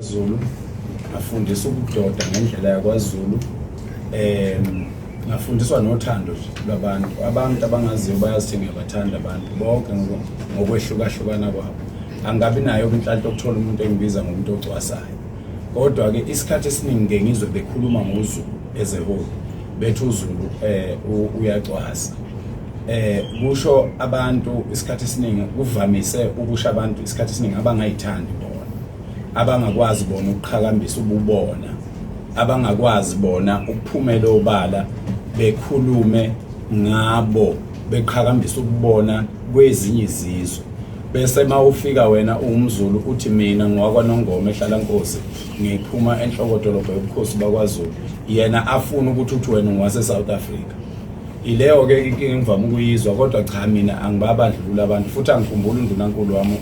Zulu ngafundisa ukudoda ngendlela yakwaZulu ngafundiswa nothando lwabantu abangaziyo bayazi ngiyabathanda abantu bonke ngokwehlukahlukana kwabo angabi nayo inhlanhla ukuthola umuntu engibiza ngomuntu ocwasayo kodwa ke isikhathi esiningi ngengizwe bekhuluma ngoZulu as a whole bethu uZulu uyacwasa kusho abantu isikhathi esiningi kuvamise ukusha abantu isikhathi esiningi abangayithandi abangakwazi bona ukuqhakambisa ububona abangakwazi bona ukuphumela obala bekhulume ngabo beqhakambisa ububona kwezinye izizwe bese mawufika wena uMzulu uthi mina ngwakwaNongoma ehlala Nkosi ngiphuma enhlokodolobha yobukhosi bakwaZulu yena afuna ukuthi uthi wena ngwase South Africa ileyo ke inkinga ngivama ukuyizwa kodwa cha mina angibabandlula abantu futhi angikhumbula undunankulu wami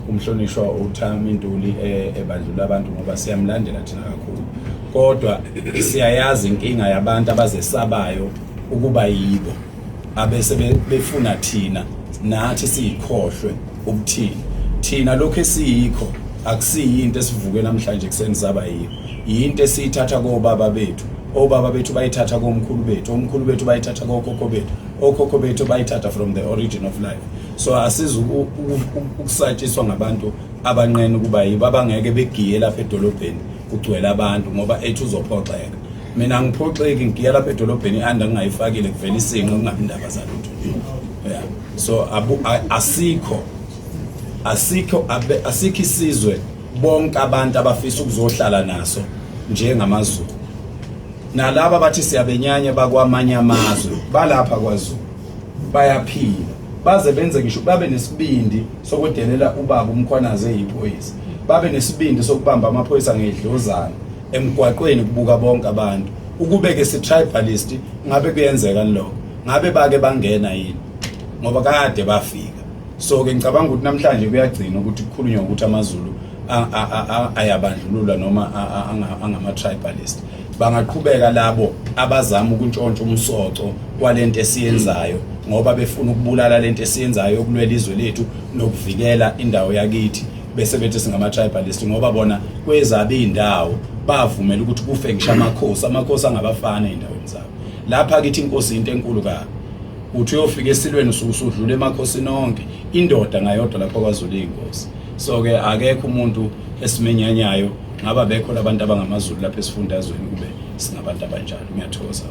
umhlonishwa uThami Ntuli ebandlula abantu ngoba siyamlandela thina kakhulu kodwa siyayazi inkinga yabantu abazesabayo ukuba yibo abese befuna thina nathi siyikhohlwe ukuthini thina lokho esiyikho akusiyinto esivuke namhlanje kuseni saba yiyo into esiyithatha kobaba bethu obaba bethu bayithatha komkhulu bethu omkhulu bethu bayithatha kokhokho bethu okhokho bethu bayithatha from the origin of life so asiza ukusatshiswa ngabantu abanqene kuba yibo abangeke begiye lapha edolobheni kugcwele abantu ngoba ethi uzophoxeka mina ngiphoxeki ngigiya lapha edolobheni anda ngingayifakile kuvela isinqe kungabi indaba zalutho yeah so asikho isizwe bonke abantu abafisa ukuzohlala naso njengamaZulu nalaba bathi siyabenyanya bakwamanye amazwe balapha kwaZulu bayaphila baze benze ngisho babe nesibindi sokudelela ubaba umkhwanaze eyiphoyisa babe nesibindi sokubamba amaphoyisa ngedlozana emgwaqweni kubuka bonke abantu ukubeke si-tribalist ngabe kuyenzeka lokho ngabe bake bangena yini ngoba kade bafika so ke ngicabanga ukuthi namhlanje kuyagcina ukuthi kukhulunywa ukuthi amaZulu ayabandlululwa noma angama-tribalist bangaqhubeka labo abazama ukuntshontsha umsoco kwalento esiyenzayo ngoba befuna ukubulala lento esiyenzayo ukulwela izwe lethu nokuvikela indawo yakithi bese bethi singama-tribalist ngoba bona kwezabe indawo bavumela ukuthi kufe ngisho amakhosi angabafana endaweni zabo lapha kithi inkosi into enkulu kabi uthi uyofika esilweni usudlula emakhosini onke indoda ngayodwa lapha kwaZulu inkosi so ke akekho umuntu esimenyanyayo ngaba bekho labantu abangamaZulu lapha esifundazweni kube singabantu abanjalo ngiyathokoza